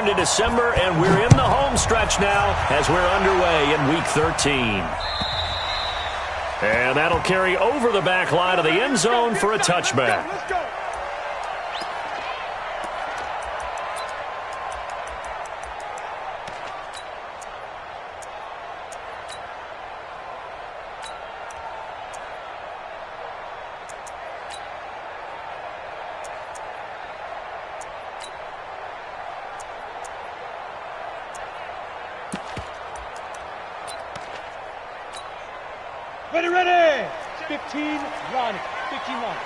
into December, and we're in the home stretch now as we're underway in Week 13. And that'll carry over the back line of the end zone for a touchback. Ready! 15, run. 15, run.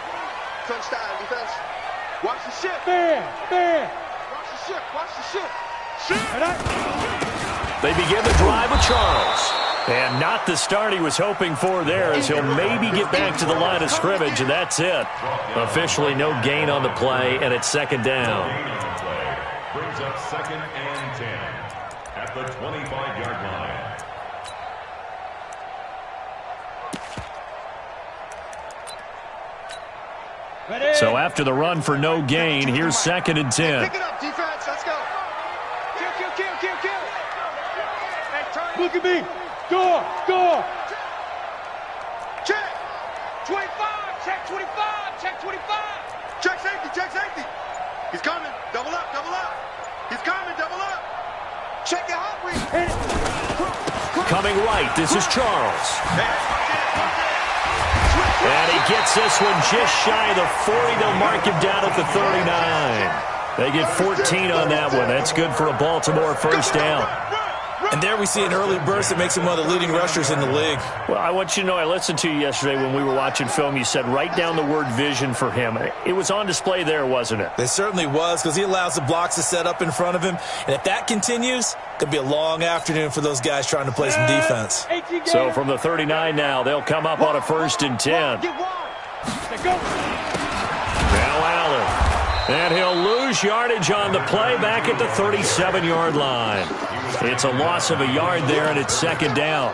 Touchdown, defense. Watch the ship. Bam! Watch the ship. They begin the drive with Charles. And not the start he was hoping for there, as he'll maybe get back to the line of scrimmage, and that's it. Officially no gain on the play, and it's second down. Brings up 2nd and 10 at the 25-yard line. So after the run for no gain, here's 2nd and 10. Pick it up, defense. Let's go. Kill. Hey, turn. Look at me. Score. Check. 25. Check 25. Check safety. He's coming. Double up. He's coming. Double up. Check it out, please. Coming right, this is Charles. And he gets this one just shy of the 40. They'll mark him down at the 39. They get 14 on that one. That's good for a Baltimore first down. And there we see an early burst that makes him one of the leading rushers in the league. Well, I want you to know, I listened to you yesterday when we were watching film. You said write down the word vision for him. It was on display there, wasn't it? It certainly was, because he allows the blocks to set up in front of him. And if that continues, it'll be a long afternoon for those guys trying to play some defense. So from the 39 now, they'll come up on a 1st and 10. Now Allen. And he'll lose yardage on the play back at the 37-yard line. It's a loss of a yard there, and it's 2nd down.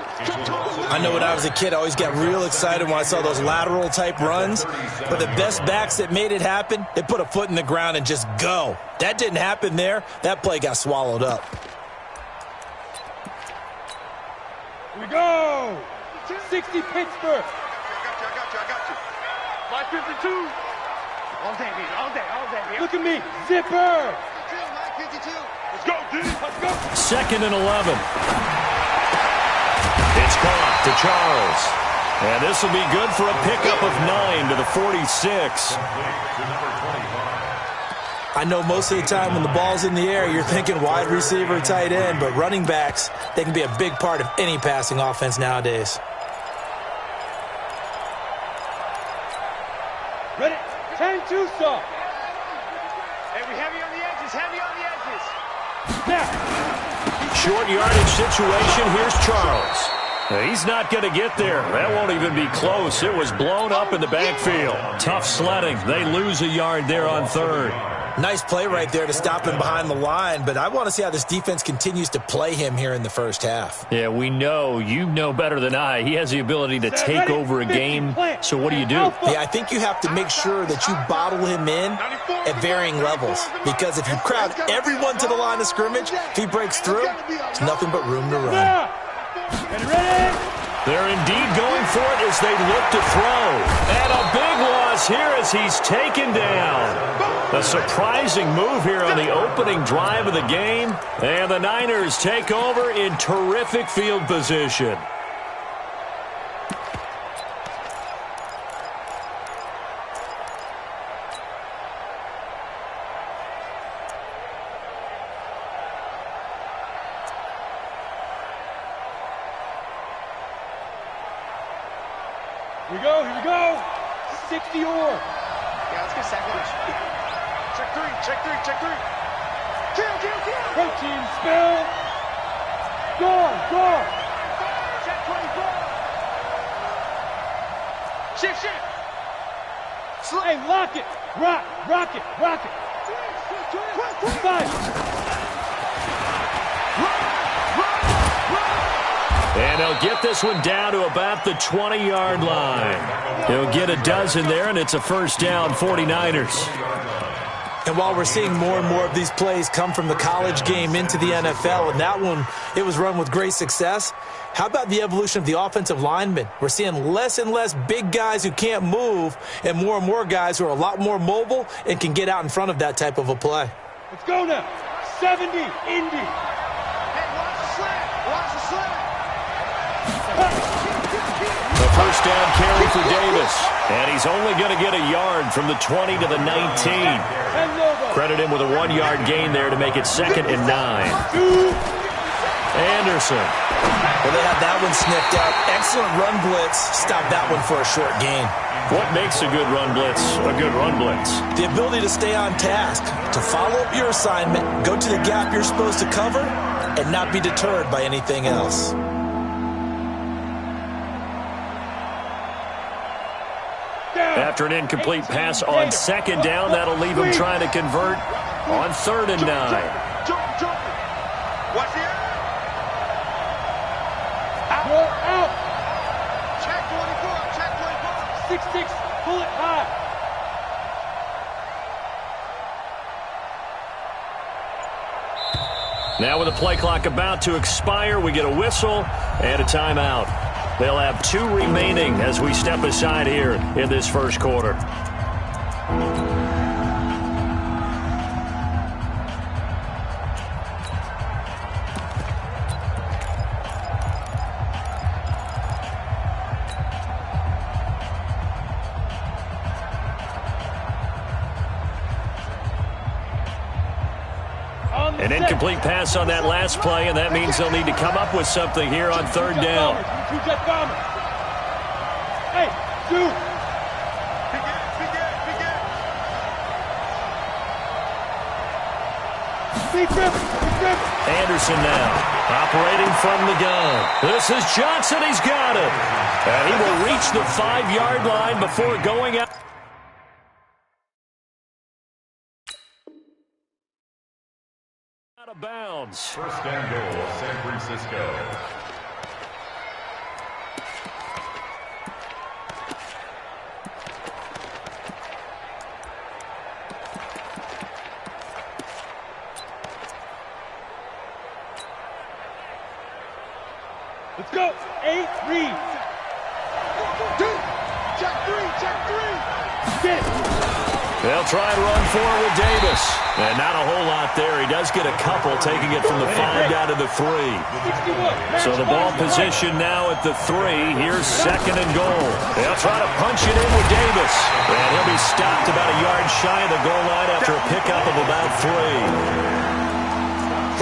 I know when I was a kid, I always got real excited when I saw those lateral-type runs. But the best backs that made it happen, they put a foot in the ground and just go. That didn't happen there. That play got swallowed up. Here we go. 60 Pittsburgh. I got you. My 52. All day. Look at me. Zipper. 52. Let's go, dude. Let's go. 2nd and 11. It's caught to Charles. And this will be good for a pickup of 9 to the 46. I know most of the time when the ball's in the air, you're thinking wide receiver, tight end, but running backs, they can be a big part of any passing offense nowadays. Ready? 10-2, sir. Hey, we heavy on the edges. Now. Short yardage situation. Here's Charles. He's not going to get there. That won't even be close. It was blown up in the backfield. Tough sledding. They lose a yard there on 3rd. Nice play right there to stop him behind the line, but I want to see how this defense continues to play him here in the first half. Yeah, we know. You know better than I. He has the ability to take over a game. So what do? Yeah, I think you have to make sure that you bottle him in at varying levels, because if you crowd everyone to the line of scrimmage, if he breaks through, it's nothing but room to run. Ready? They're indeed going for it as they look to throw. And a big loss here as he's taken down. A surprising move here on the opening drive of the game. And the Niners take over in terrific field position. Here we go. 60 or. Yeah, let's get sacrilege. Check three. Kill. Protein spill. Go. Check 24. Shift. Hey, lock it. Rock it. 5. And they'll get this one down to about the 20-yard line. They'll get a dozen there, and it's a first down, 49ers. And while we're seeing more and more of these plays come from the college game into the NFL, and that one, it was run with great success, how about the evolution of the offensive linemen? We're seeing less and less big guys who can't move and more guys who are a lot more mobile and can get out in front of that type of a play. Let's go now. 70, Indy. Hey, watch the slant. Watch the slant. The first down carry for Davis. And he's only going to get a yard from the 20 to the 19. Credit him with a 1-yard gain there to make it 2nd and 9. Anderson. Well, they had that one sniffed out. Excellent run blitz. Stop that one for a short gain. What makes a good run blitz a good run blitz? The ability to stay on task, to follow up your assignment, go to the gap you're supposed to cover, and not be deterred by anything else. After an incomplete pass on 2nd down, that'll leave him trying to convert on 3rd and 9. Jump. Watch the air. Out. Check 24. 6-6. Pull it high. Now with the play clock about to expire, we get a whistle and a timeout. They'll have 2 remaining as we step aside here in this first quarter. An incomplete pass on that last play, and that means they'll need to come up with something here on 3rd down. Hey, dude. Anderson now, operating from the gun. This is Johnson. He's got it. And he will reach the 5-yard line before going out. Out of bounds. 1st and goal, San Francisco. Let's go. 8 read. Check 3. Get it. They'll try and run forward with Davis. And not a whole lot there. He does get a couple, taking it from the 5 down to the 3. So the ball position now at the 3. Here's 2nd and goal. They'll try to punch it in with Davis. And he'll be stopped about a yard shy of the goal line after a pickup of about 3.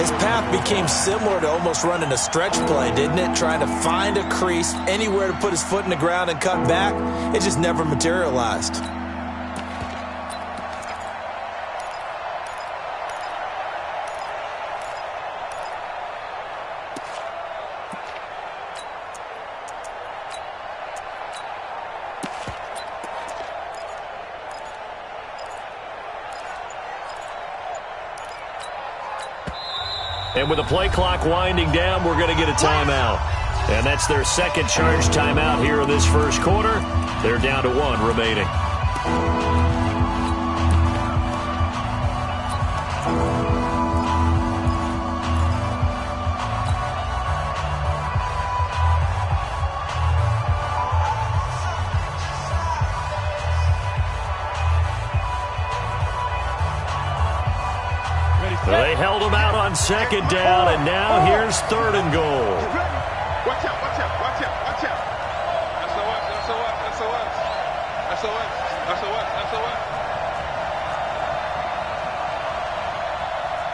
His path became similar to almost running a stretch play, didn't it? Trying to find a crease, anywhere to put his foot in the ground and cut back. It just never materialized. And with the play clock winding down, we're going to get a timeout. And that's their 2nd charge timeout here in this first quarter. They're down to 1 remaining. They held him out on 2nd down, and now here's 3rd and goal. Watch out. SOS.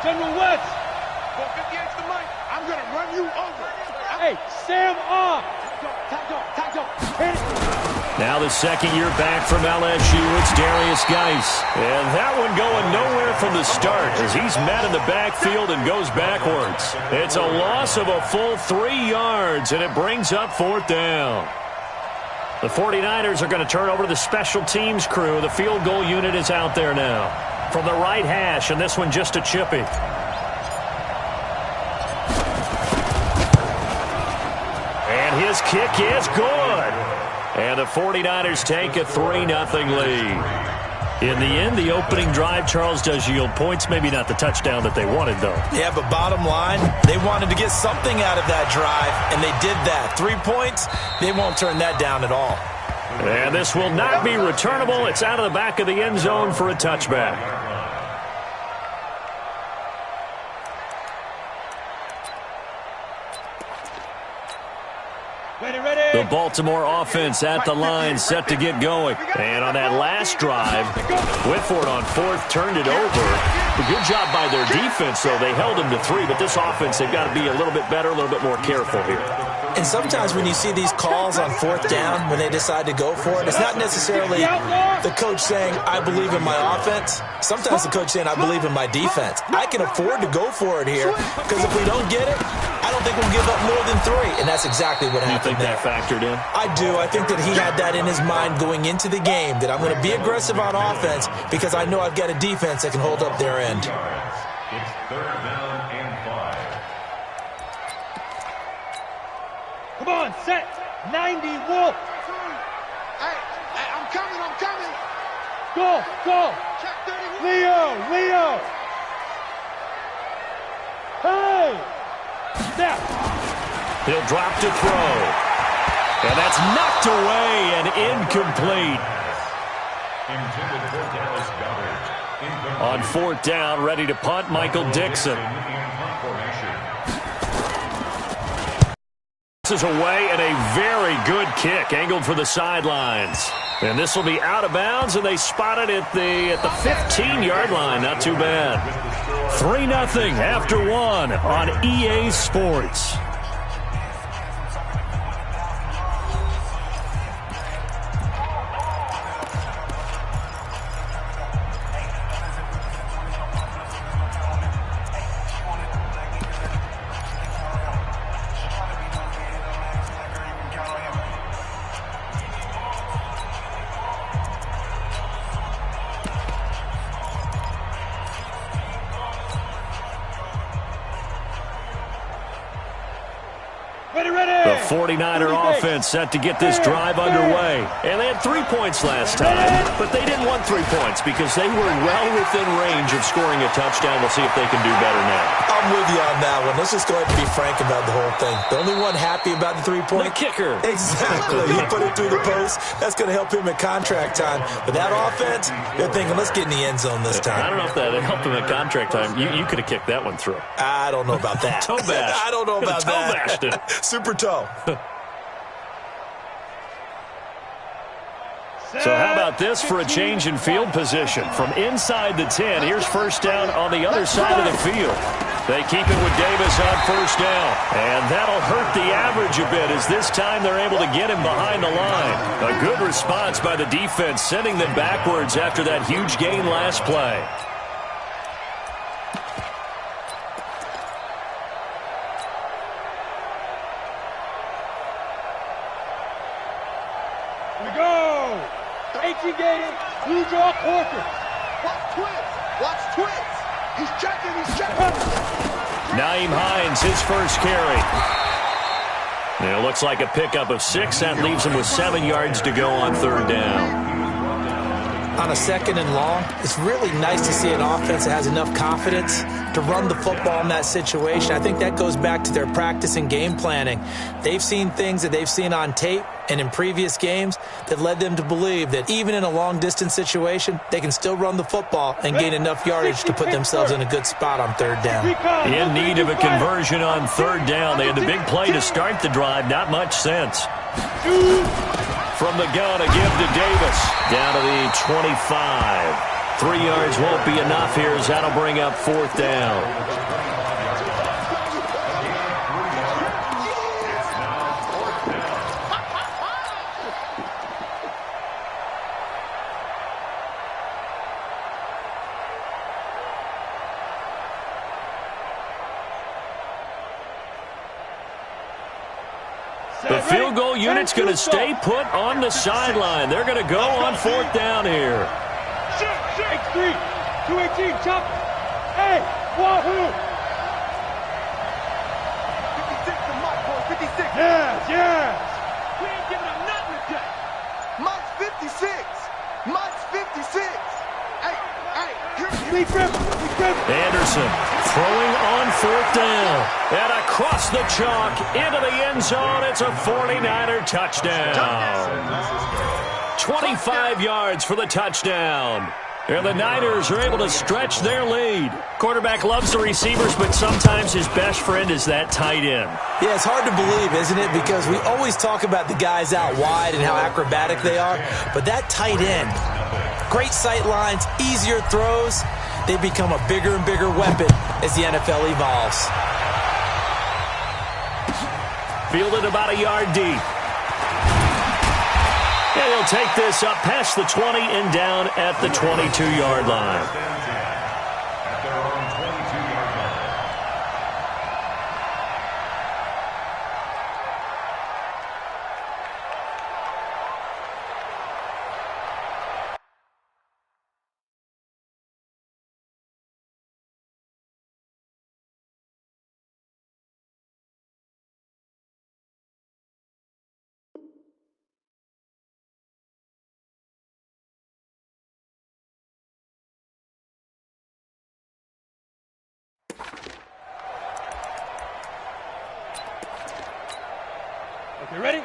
General West. 458's the mic. I'm going to run you over. Hey, Sam off. Tackle. Hit it. Now the 2nd year back from LSU, it's Darius Geis. And that one going nowhere from the start as he's met in the backfield and goes backwards. It's a loss of a full 3 yards, and it brings up 4th down. The 49ers are going to turn over to the special teams crew. The field goal unit is out there now. From the right hash, and this one just a chippy. And his kick is good. And the 49ers take a 3-0 lead. In the end, the opening drive, Charles, does yield points. Maybe not the touchdown that they wanted, though. Yeah, but bottom line, they wanted to get something out of that drive, and they did that. 3 points, they won't turn that down at all. And this will not be returnable. It's out of the back of the end zone for a touchback. The Baltimore offense at the line, set to get going. And on that last drive, went for it on fourth, turned it over. A good job by their defense, though. They held them to 3, but this offense, they've got to be a little bit better, a little bit more careful here. And sometimes when you see these calls on fourth down, when they decide to go for it, it's not necessarily the coach saying, I believe in my offense. Sometimes the coach saying, I believe in my defense. I can afford to go for it here, because if we don't get it, I don't think we'll give up more than 3, and that's exactly what happened there. You think that factored in? I do. I think that he had that in his mind going into the game, that I'm going to be aggressive on offense because I know I've got a defense that can hold up their end. It's third down and 5. Come on, set. 90, Wolf. Hey, I'm coming. Go. Check 31. Leo. Hey. Snap. He'll drop to throw. And that's knocked away and incomplete. Intended for Dallas Goddard. On fourth down, ready to punt, Michael Dixon. This is away and a very good kick, angled for the sidelines. And this will be out of bounds, and they spot it at the 15-yard line. Not too bad. 3-0 after 1 on EA Sports. The 49er offense set to get this drive underway. And they had 3 points last time, but they didn't want 3 points because they were well within range of scoring a touchdown. We'll see if they can do better now. I'm with you on that one. Let's just go ahead and be frank about the whole thing. The only one happy about the 3-point? The kicker. Exactly. He put it through the post. That's going to help him at contract time. But that offense, they're thinking, let's get in the end zone this time. I don't know if that helped him at contract time. You could have kicked that one through. I don't know about that. Toe bash. I don't know about toe that. Bashed it. Super toe. So how about this for a change in field position? From inside the 10, here's first down on the other side of the field. They keep it with Davis on first down. And that'll hurt the average a bit as this time they're able to get him behind the line. A good response by the defense, sending them backwards after that huge gain last play. Blue draw quarter. Watch twist. He's checking. Naeem Hines, his first carry. And it looks like a pickup of 6. That leaves him with 7 yards to go on third down. On a second and long, it's really nice to see an offense that has enough confidence to run the football in that situation. I think that goes back to their practice and game planning. They've seen things that they've seen on tape and in previous games that led them to believe that even in a long-distance situation, they can still run the football and gain enough yardage to put themselves in a good spot on third down. In need of a conversion on third down. They had the big play to start the drive. Not much sense. From the gun, a give to Davis. Down to the 25. 3 yards won't be enough here as that'll bring up fourth down. The field goal unit's going to stay put on the sideline. They're going to go on fourth down here. X3, 218, chop. Hey, wahoo. 56 to Mike, boy, 56. Yes. We ain't giving him nothing today. Mike's 56. Mike's 56. Anderson throwing on 4th down. And across the chalk into the end zone. It's a 49er touchdown. 25 yards for the touchdown. And the Niners are able to stretch their lead. Quarterback loves the receivers, but sometimes his best friend is that tight end. Yeah, it's hard to believe, isn't it? Because we always talk about the guys out wide and how acrobatic they are. But that tight end, great sight lines, easier throws, they become a bigger and bigger weapon as the NFL evolves. Fielded about a yard deep. And he'll take this up past the 20 and down at the 22-yard line.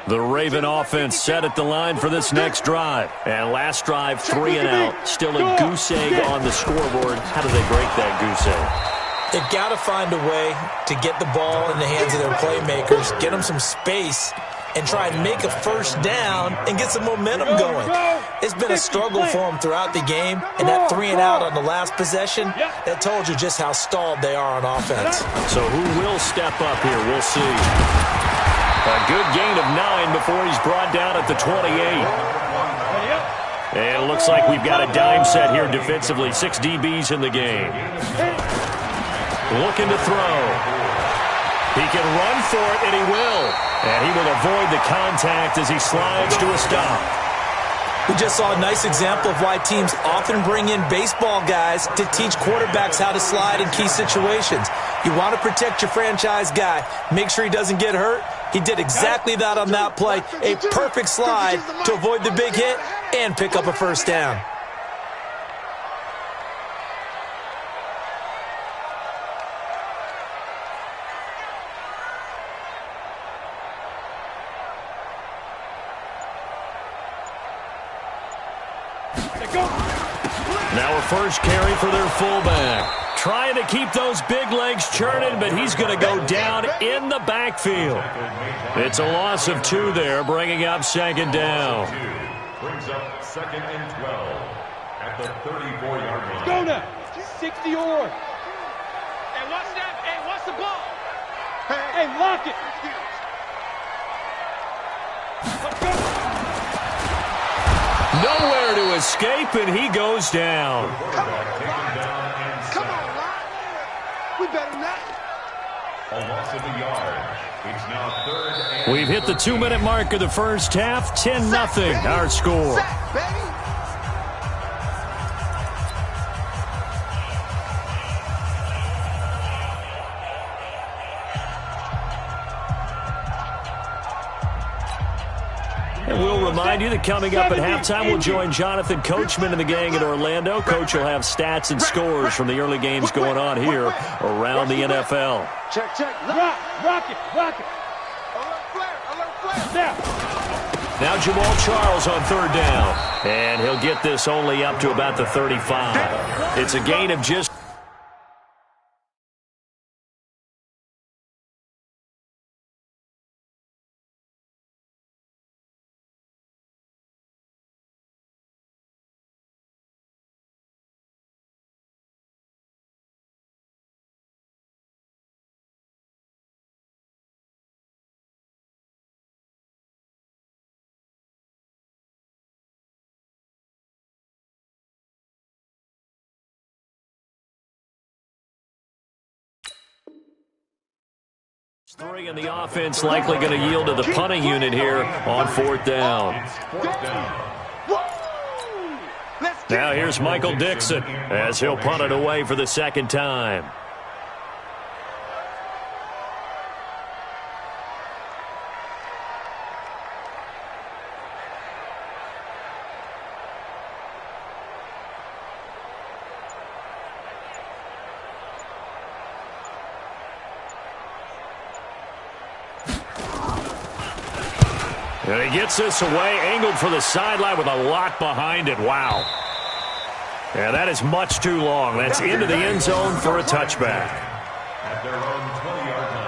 The Raven offense set at the line for this next drive. And last drive, 3 and out. Still a goose egg on the scoreboard. How do they break that goose egg? They've got to find a way to get the ball in the hands of their playmakers, get them some space, and try and make a first down and get some momentum going. It's been a struggle for them throughout the game, and that 3 and out on the last possession, that told you just how stalled they are on offense. So who will step up here? We'll see. A good gain of 9 before he's brought down at the 28. And it looks like we've got a dime set here defensively. 6 DBs in the game. Looking to throw. He can run for it, and he will. And he will avoid the contact as he slides to a stop. We just saw a nice example of why teams often bring in baseball guys to teach quarterbacks how to slide in key situations. You want to protect your franchise guy. Make sure he doesn't get hurt. He did exactly that on that play. A perfect slide to avoid the big hit and pick up a first down. Now a first carry for their fullback. Trying to keep those big legs churning, but he's going to go down in the backfield. It's a loss of 2 there, bringing up 2nd down. Brings up 2nd and 12 at the 34-yard line. Go now. 60 or. Hey, watch that. Hey, watch the ball. Hey, lock it. Let's go. Nowhere to escape, and he goes down. Come on, Ryan. We better than that. A loss of a yard. It's now 3rd and We've hit the 2-minute mark of the first half. 10-0 our score. Sack, baby. And we'll remind you that coming up at halftime, we'll join Jonathan Coachman and the gang in Orlando. Coach will have stats and scores from the early games going on here around the NFL. Check. Rock it. Alert flare. Now Jamal Charles on 3rd down. And he'll get this only up to about the 35. It's a gain of just... Three, and the offense likely going to yield to the punting unit here on 4th down. Now here's Michael Dixon as he'll punt it away for the 2nd time. And he gets this away, angled for the sideline with a lock behind it. Wow. Yeah, that is much too long. That's into the end zone for a touchback. At their own 20-yard line.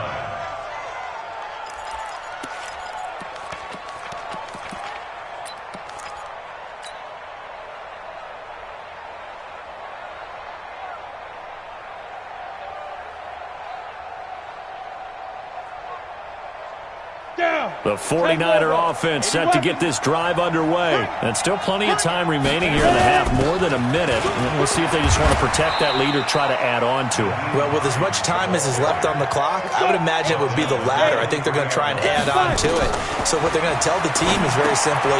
The 49er offense set to get this drive underway. And still plenty of time remaining here in the half, more than a minute. And we'll see if they just want to protect that lead or try to add on to it. Well, with as much time as is left on the clock, I would imagine it would be the latter. I think they're going to try and add on to it. So what they're going to tell the team is very simply,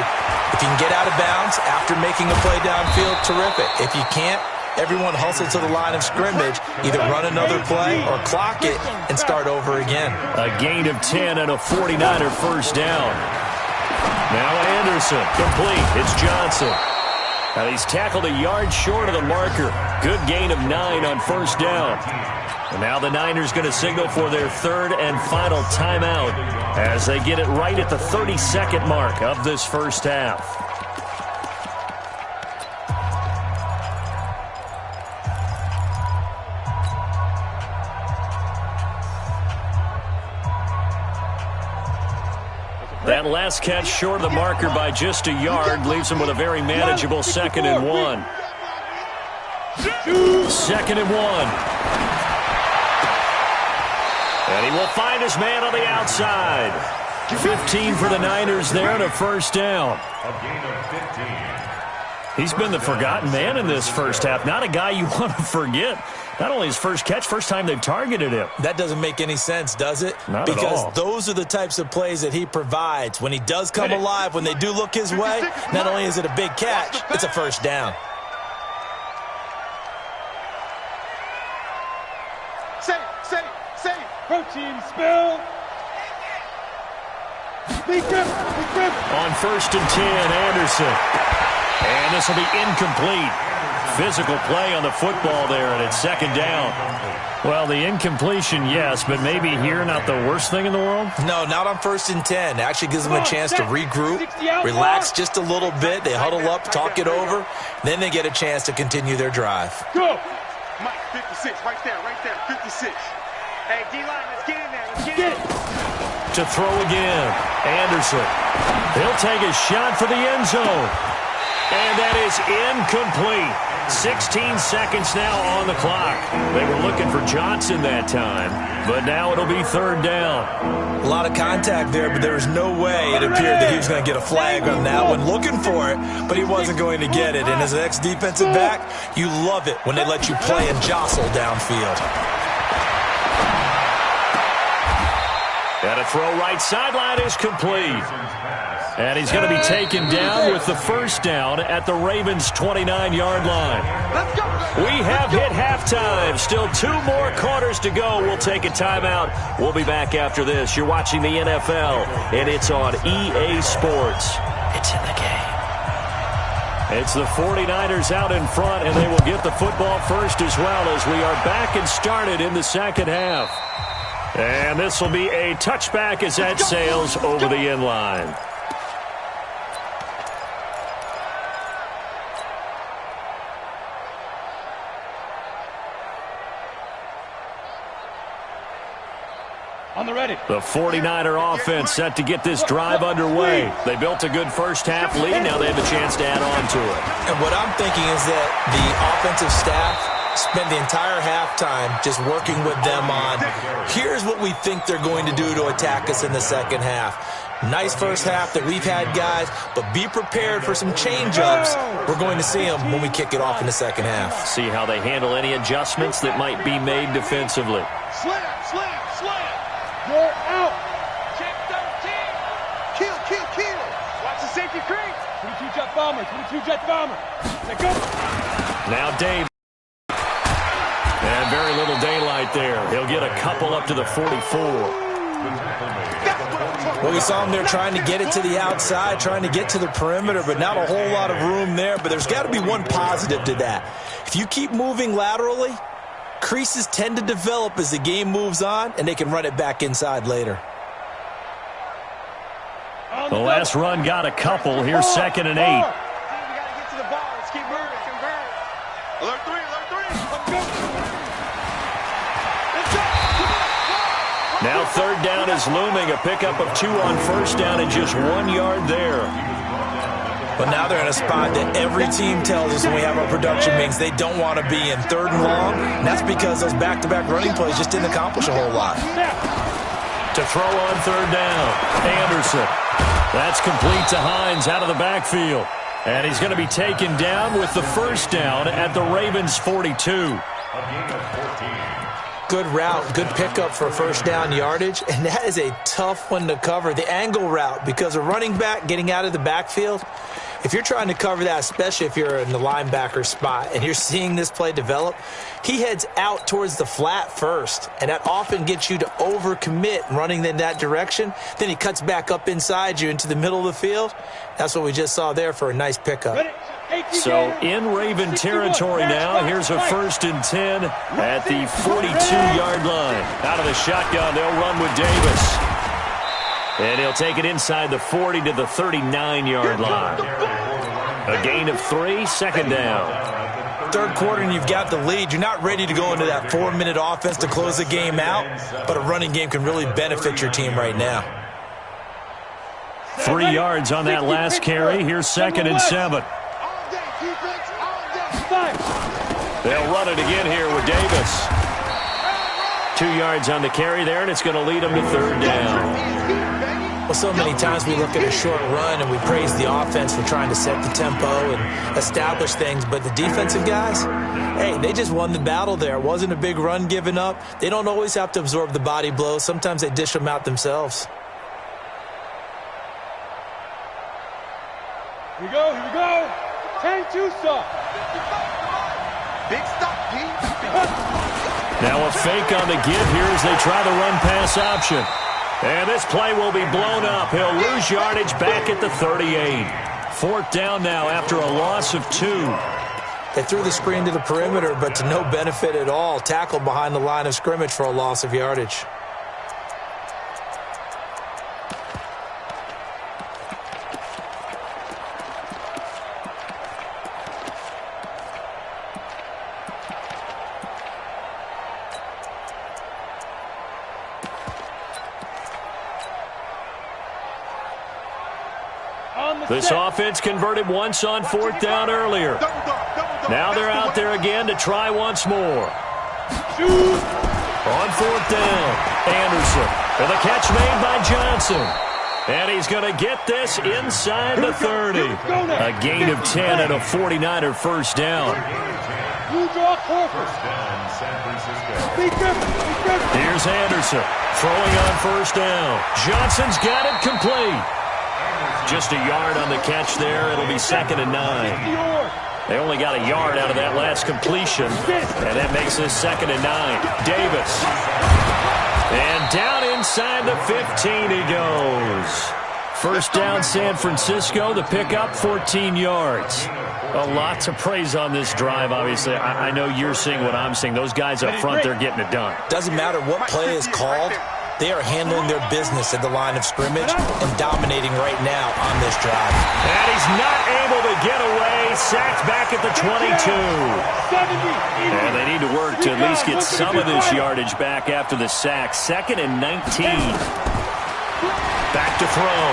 if you can get out of bounds after making a play downfield, terrific. If you can't, everyone hustle to the line of scrimmage, either run another play or clock it and start over again. A gain of 10 and a 49er first down. Now Anderson, complete. It's Johnson. Now he's tackled a yard short of the marker. Good gain of 9 on first down. And now the Niners going to signal for their third and final timeout as they get it right at the 30-second mark of this first half. That last catch short of the marker by just a yard leaves him with a very manageable 2nd and 1. 2nd and 1. And he will find his man on the outside. 15 for the Niners there and a first down. A gain of 15. He's been the forgotten man in this first half. Not a guy you want to forget. Not only his first catch, first time they've targeted him. That doesn't make any sense, does it? Not at all. Because those are the types of plays that he provides. When he does come alive, when they do look his way, not only is it a big catch, it's a first down. Save. Protein spill. Big grip. On 1st and 10, Anderson. And this will be incomplete. Physical play on the football there, and it's 2nd down. Well, the incompletion, yes, but maybe here not the worst thing in the world? No, not on 1st and 10. It actually gives them a chance to regroup, relax just a little bit. They huddle up, talk it over. Then they get a chance to continue their drive. Go. Mike, 56, right there, 56. Hey, D-line, let's get in there. Let's get it. To throw again. Anderson. He'll take a shot for the end zone. And that is incomplete. 16 seconds now on the clock. They were looking for Johnson that time, but now it'll be 3rd down. A lot of contact there, but there was no way it appeared that he was going to get a flag on that one. Looking for it, but he wasn't going to get it. And as an ex-defensive back, you love it when they let you play and jostle downfield. And a throw right sideline is complete. And he's going to be taken down with the first down at the Ravens' 29-yard line. We have hit halftime. Still 2 more quarters to go. We'll take a timeout. We'll be back after this. You're watching the NFL, and it's on EA Sports. It's in the game. It's the 49ers out in front, and they will get the football first as well as we are back and started in the second half. And this will be a touchback as that sails over the end line. On the ready. The 49er offense set to get this drive underway. They built a good first half lead. Now they have a chance to add on to it. And what I'm thinking is that the offensive staff spent the entire halftime just working with them on, here's what we think they're going to do to attack us in the second half. Nice first half that we've had, guys, but be prepared for some change-ups. We're going to see them when we kick it off in the second half. See how they handle any adjustments that might be made defensively. Slam. You're out. Check 13. Kill. Watch the safety creep. 22 jet bomber. Let go. Now Dave. And very little daylight there. He'll get a couple up to the 44. Well, we saw him there trying to get it to the outside, trying to get to the perimeter, but not a whole lot of room there. But there's got to be one positive to that. If you keep moving laterally, creases tend to develop as the game moves on, and they can run it back inside later. The last run got a couple. Here's 2nd and 8. We got to get to the ball. Let's keep moving. Alert 3, alert 3. Now 3rd down is looming. A pickup of 2 on 1st down and just 1 yard there. But now they're in a spot that every team tells us when we have our production meetings they don't want to be in, 3rd and long. And that's because those back-to-back running plays just didn't accomplish a whole lot. To throw on 3rd down, Anderson. That's complete to Hines out of the backfield. And he's going to be taken down with the 1st down at the Ravens' 42. Good route, good pickup for 1st down yardage, and that is a tough one to cover, the angle route, because a running back getting out of the backfield, if you're trying to cover that, especially if you're in the linebacker spot and you're seeing this play develop, he heads out towards the flat first, and that often gets you to overcommit running in that direction. Then he cuts back up inside you into the middle of the field. That's what we just saw there for a nice pickup. So in Raven territory now, here's a 1st and 10 at the 42-yard line. Out of the shotgun, they'll run with Davis. And he'll take it inside the 40 to the 39-yard line. A gain of 3, 2nd down. 3rd quarter and you've got the lead. You're not ready to go into that 4-minute offense to close the game out, but a running game can really benefit your team right now. 3 yards on that last carry. Here's 2nd and 7. They'll run it again here with Davis. 2 yards on the carry there, and it's going to lead them to 3rd down. Well, so many times we look at a short run and we praise the offense for trying to set the tempo and establish things, but the defensive guys, hey, they just won the battle there. It wasn't a big run given up. They don't always have to absorb the body blows. Sometimes they dish them out themselves. Here we go, here we go. 10-2 stop. Big stop, Pete. Now a fake on the give here as they try the run-pass option. And this play will be blown up. He'll lose yardage back at the 38. 4th down now after a loss of 2. They threw the screen to the perimeter, but to no benefit at all. Tackled behind the line of scrimmage for a loss of yardage. This offense converted once on 4th down earlier. Now they're out there again to try once more. On 4th down, Anderson. And the catch made by Johnson. And he's going to get this inside the 30. A gain of 10 and a 49er 1st down. Here's Anderson throwing on 1st down. Johnson's got it complete. Just a yard on the catch there. It'll be 2nd and 9. They only got a yard out of that last completion, and that makes this 2nd and 9. Davis. And down inside the 15 he goes. 1st down San Francisco. The pickup, 14 yards. A lot to praise on this drive, obviously. I know you're seeing what I'm seeing. Those guys up front, they're getting it done. Doesn't matter what play is called. They are handling their business at the line of scrimmage and dominating right now on this drive. And he's not able to get away. Sacked back at the 22. And they need to work to at least get some of this yardage back after the sack. 2nd and 19. Back to throw.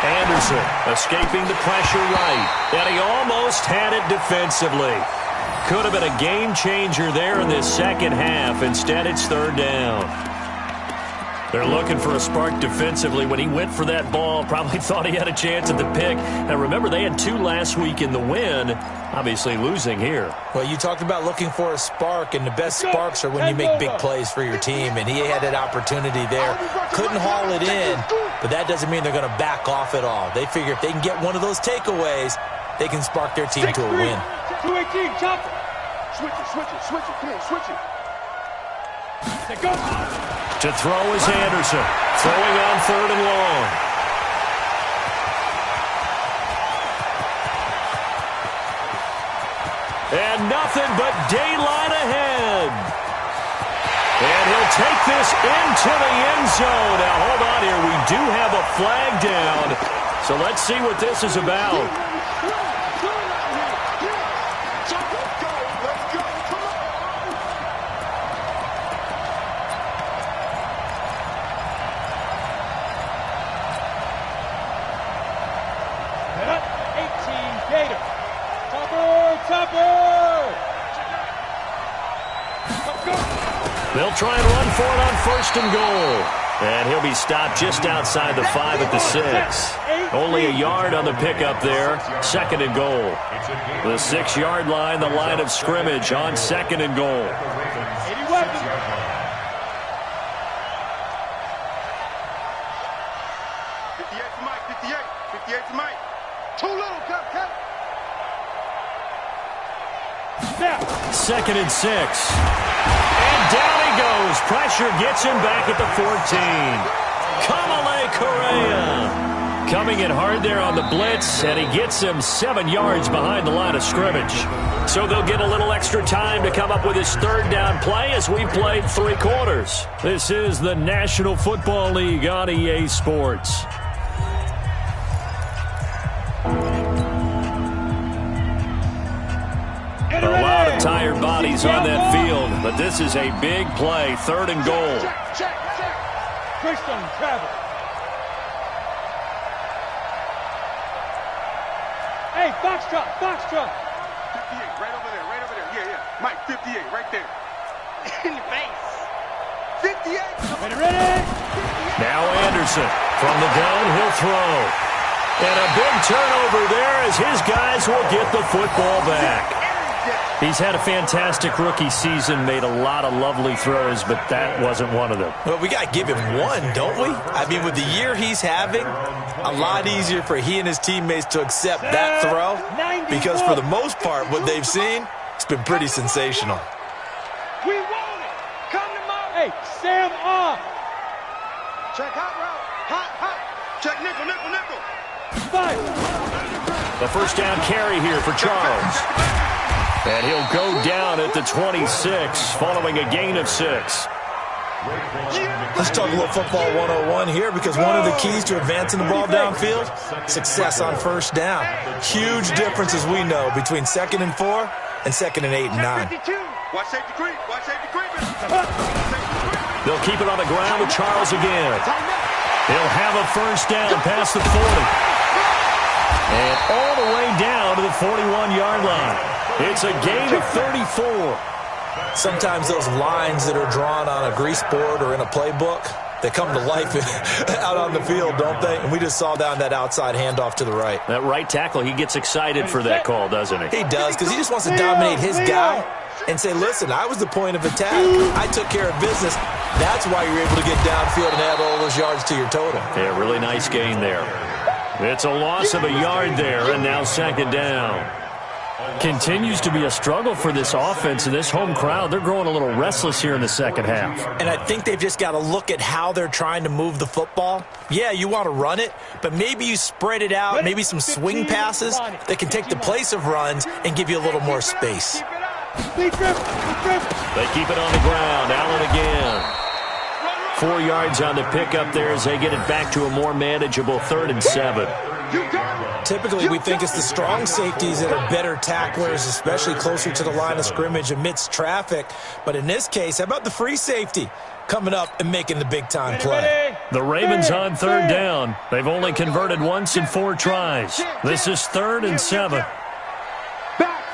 Anderson escaping the pressure right. And he almost had it defensively. Could have been a game changer there in this 2nd half. Instead, it's 3rd down. They're looking for a spark defensively. When he went for that ball, probably thought he had a chance at the pick. Now, remember, they had 2 last week in the win, obviously losing here. Well, you talked about looking for a spark, and the best sparks are when you make big plays for your team, and he had that opportunity there. Couldn't haul it in, but that doesn't mean they're going to back off at all. They figure if they can get one of those takeaways, they can spark their team to a win. 218, chop it. Switch it, switch it, switch it. Come on, switch it. Go. To throw is Anderson. Throwing on 3rd and long. And nothing but daylight ahead. And he'll take this into the end zone. Now, hold on here. We do have a flag down. So let's see what this is about. They'll try and run for it on 1st and goal. And he'll be stopped just outside the 5 at the 6. Only a yard on the pickup there. 2nd and goal. The 6-yard line, the line of scrimmage on 2nd and goal. 58 to Mike, 58. 58 to Mike. Too little, cut. 2nd and 6. And down he goes. Pressure gets him back at the 14. Kamale Correa coming in hard there on the blitz, and he gets him 7 yards behind the line of scrimmage. So they'll get a little extra time to come up with his 3rd down play as we've played 3 quarters. This is the National Football League on EA Sports. A lot of tired bodies on that field, but this is a big play. 3rd and goal. Check. Christian travel. Hey, Foxtrot. 58, right over there. Yeah. Mike, 58, right there. In the face. 58. Ready. Now Anderson from the gun, he'll throw. And a big turnover there as his guys will get the football back. He's had a fantastic rookie season, made a lot of lovely throws, but that wasn't one of them. Well, we got to give him one, don't we? I mean, with the year he's having, a lot easier for he and his teammates to accept that throw, because for the most part, what they've seen, it's been pretty sensational. We want it. Come to Mo. Hey, Sam off. Check hot route. Hot. Check nickel. 5. The 1st down carry here for Charles. And he'll go down at the 26 following a gain of 6. Let's talk a little football 101 here, because one of the keys to advancing the ball downfield, success on 1st down. Huge differences we know between 2nd and 4 and 2nd and 8 and 9. Watch safety creep. They'll keep it on the ground with Charles again. He'll have a 1st down past the 40. And all the way down to the 41-yard line. It's a gain of 34. Sometimes those lines that are drawn on a grease board or in a playbook, they come to life out on the field, don't they? And we just saw down that outside handoff to the right. That right tackle, he gets excited for that call, doesn't he? He does, because he just wants to dominate his guy and say, listen, I was the point of attack. I took care of business. That's why you're able to get downfield and add all those yards to your total. Yeah, really nice gain there. It's a loss of a yard there, and now 2nd down. Continues to be a struggle for this offense and this home crowd. They're growing a little restless here in the 2nd half. And I think they've just got to look at how they're trying to move the football. Yeah, you want to run it, but maybe you spread it out, maybe some swing passes that can take the place of runs and give you a little more space. They keep it on the ground. Allen again. 4 yards on the pickup there as they get it back to a more manageable 3rd and 7. Typically, we think it's the strong safeties that are better tacklers, especially closer to the line of scrimmage amidst traffic. But in this case, how about the free safety coming up and making the big-time play? The Ravens on 3rd down. They've only converted once in 4 tries. This is 3rd and 7. Back.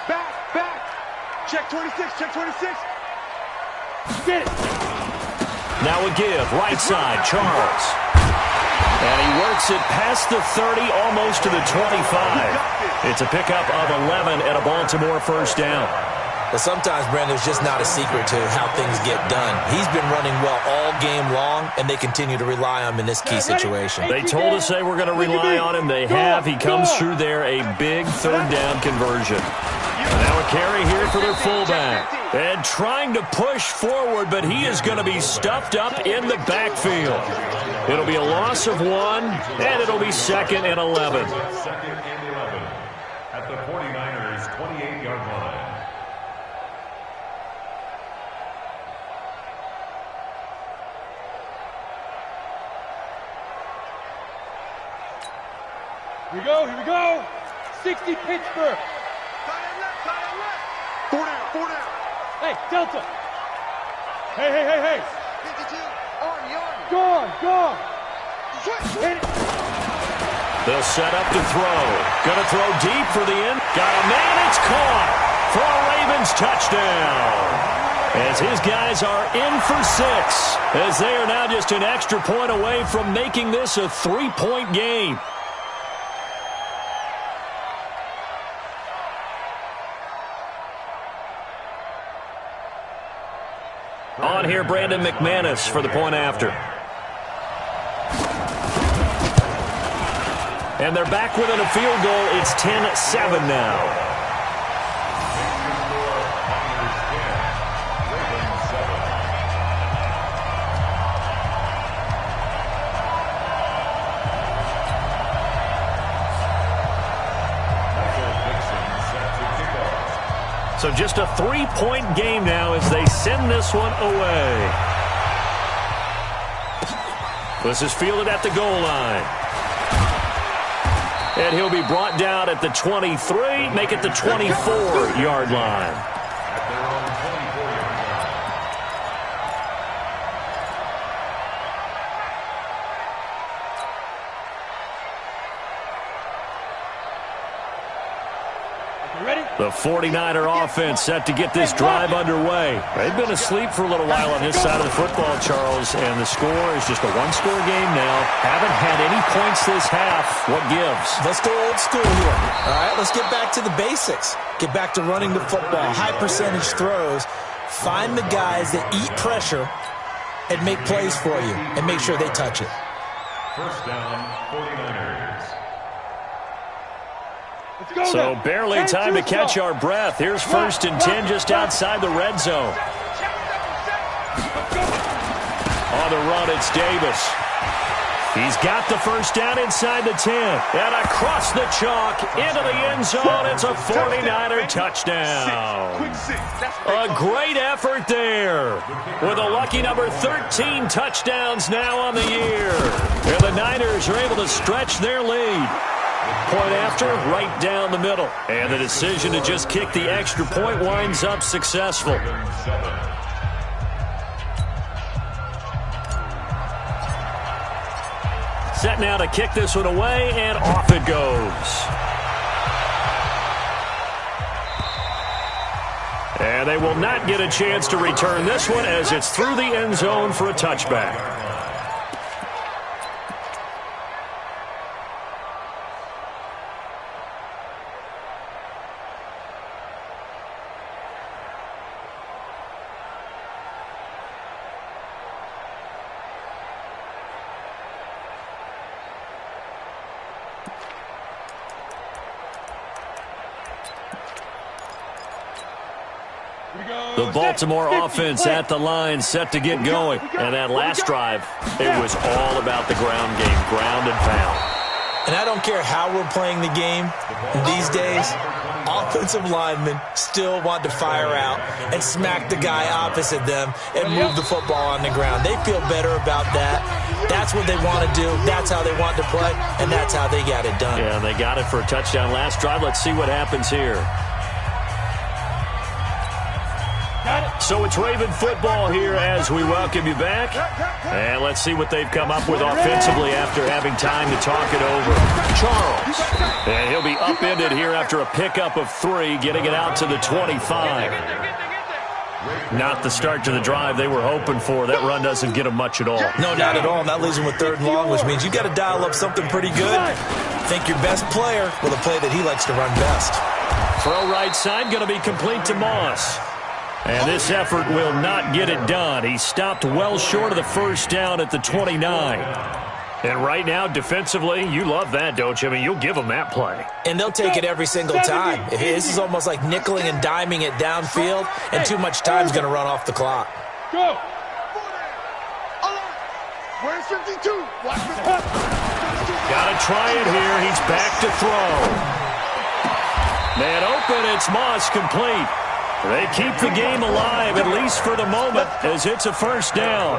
Check 26. Get it. Now a give, right side, Charles. And he works it past the 30, almost to the 25. It's a pickup of 11 and a Baltimore 1st down. But sometimes, Brandon, there's just not a secret to how things get done. He's been running well all game long, and they continue to rely on him in this key situation. They told us they were going to rely on him. They have. He comes through there, a big 3rd down conversion. Now a carry here for their fullback. And trying to push forward, but he is going to be stuffed up in the backfield. It'll be a loss of 1, and it'll be 2nd and 11. 2nd and 11 at the 49ers' 28-yard line. Here we go, here we go. 60 Pittsburgh. Tie it left, tie it left. 4 down, 4 down. Hey, Delta. Hey. 52, Army. Gone. Switch. Hit it. They'll set up to throw. Gonna throw deep for the end. Got a man, it's caught for a Ravens touchdown. As his guys are in for 6, as they are now just an extra point away from making this a 3-point game. On here, Brandon McManus for the point after. And they're back within a field goal. It's 10-7 now. So just a 3-point game now as they send this one away. This is fielded at the goal line. And he'll be brought down at the 23, make it the 24-yard line. The 49er offense set to get this drive underway. They've been asleep for a little while on this side of the football, Charles, and the score is just a one-score game now. Haven't had any points this half. What gives? Let's go old school here. All right, let's get back to the basics. Get back to running the football, high-percentage throws. Find the guys that eat pressure and make plays for you and make sure they touch it. First down, 49ers. So barely time to catch our breath. Here's 1st and 10 just outside the red zone. On the run, it's Davis. He's got the first down inside the 10. And across the chalk into the end zone. It's a 49er touchdown. A great effort there. With a lucky number 13 touchdowns now on the year. And the Niners are able to stretch their lead. Point after, right down the middle. And the decision to just kick the extra point winds up successful. Set now to kick this one away, and off it goes. And they will not get a chance to return this one as it's through the end zone for a touchback. The Baltimore offense at the line, set to get going. And that last drive, it was all about the ground game, ground and pound. And I don't care how we're playing the game these days, offensive linemen still want to fire out and smack the guy opposite them and move the football on the ground. They feel better about that. That's what they want to do. That's how they want to play, and that's how they got it done. Yeah, they got it for a touchdown last drive. Let's see what happens here. So it's Raven football here as we welcome you back. And let's see what they've come up with offensively after having time to talk it over. Charles. And he'll be upended here after a pickup of 3, getting it out to the 25. Not the start to the drive they were hoping for. That run doesn't get them much at all. No, not at all. That leaves them with 3rd and long, which means you got to dial up something pretty good. Think your best player with a play that he likes to run best. Throw right side, going to be complete to Moss. And this effort will not get it done. He stopped well short of the first down at the 29. And right now, defensively, you love that, don't you? I mean, you'll give them that play. And they'll take it every single time. This is almost like nickeling and diming it downfield, and too much time's going to run off the clock. Go! Where's 52? Got to try it here. He's back to throw. Man open, it's Moss complete. They keep the game alive, at least for the moment, as it's a first down.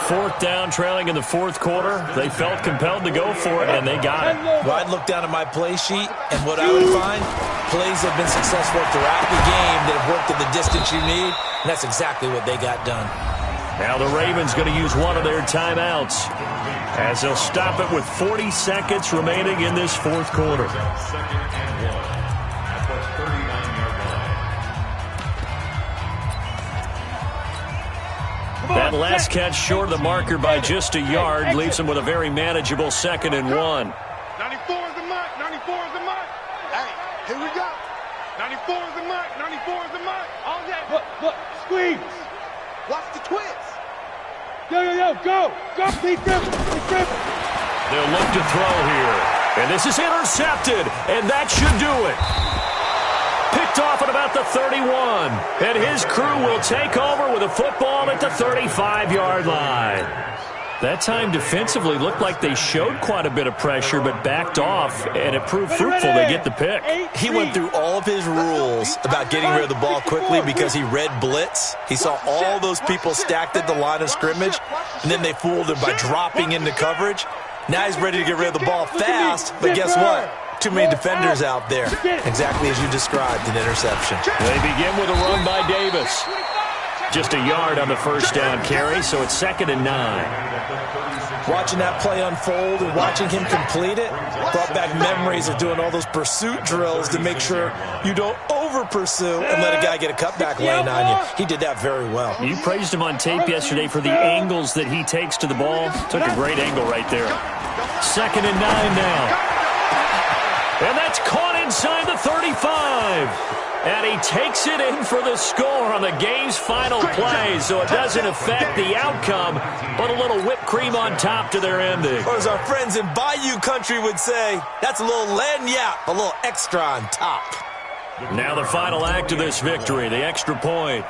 4th down, trailing in the 4th quarter. They felt compelled to go for it, and they got it. Well, I'd look down at my play sheet, and what I would find, plays have been successful throughout the game that have worked at the distance you need, and that's exactly what they got done. Now the Ravens going to use one of their timeouts as they'll stop it with 40 seconds remaining in this 4th quarter. Second and 1 at the 39-yard line. That last catch short of the marker by just a yard leaves them with a very manageable 2nd and 1. 94 is the mark. 94 is the mark. Hey, here we go. 94 is the mark. 94 is the mark. All day. Look, squeeze. Watch the twist. Yo, go. Keep dribbling. They'll look to throw here. And this is intercepted, and that should do it. Picked off at about the 31. And his crew will take over with a football at the 35-yard line. That time defensively looked like they showed quite a bit of pressure but backed off, and it proved fruitful. They get the pick. He went through all of his rules about getting rid of the ball quickly because he read blitz. He saw all those people stacked at the line of scrimmage, and then they fooled him by dropping into coverage. Now he's ready to get rid of the ball fast, but guess what? Too many defenders out there. Exactly as you described, an interception. They begin with a run by Davis. Just a yard on the first down carry, so it's 2nd and 9. Watching that play unfold and watching him complete it brought back memories of doing all those pursuit drills to make sure you don't over-pursue and let a guy get a cutback lane on you. He did that very well. You praised him on tape yesterday for the angles that he takes to the ball. Took a great angle right there. 2nd and 9 now. And that's caught inside the 35. And he takes it in for the score on the game's final play, so it doesn't affect the outcome, but a little whipped cream on top to their ending. Or as our friends in Bayou Country would say, that's a little lagniappe, a little extra on top. Now the final act of this victory, the extra point.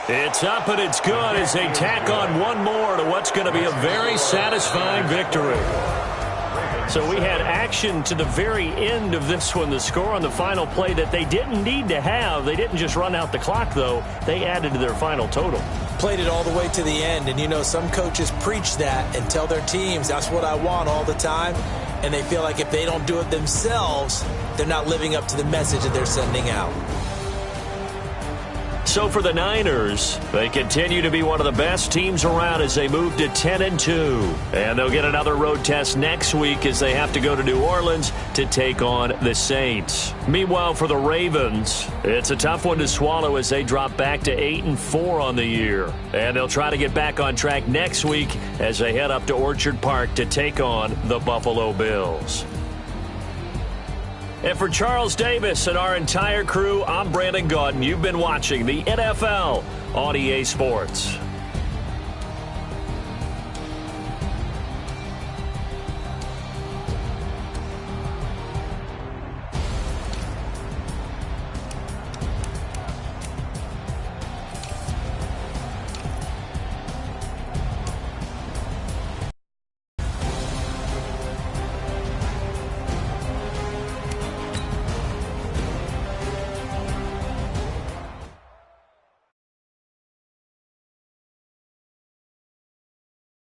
It's up and it's good as they tack on one more to what's going to be a very satisfying victory. So we had action to the very end of this one, the score on the final play that they didn't need to have. They didn't just run out the clock, though. They added to their final total. Played it all the way to the end, and you know some coaches preach that and tell their teams, that's what I want all the time, and they feel like if they don't do it themselves, they're not living up to the message that they're sending out. So for the Niners, they continue to be one of the best teams around as they move to 10-2. And they'll get another road test next week as they have to go to New Orleans to take on the Saints. Meanwhile, for the Ravens, it's a tough one to swallow as they drop back to 8-4 on the year. And they'll try to get back on track next week as they head up to Orchard Park to take on the Buffalo Bills. And for Charles Davis and our entire crew, I'm Brandon Gaudin. You've been watching the NFL on EA Sports.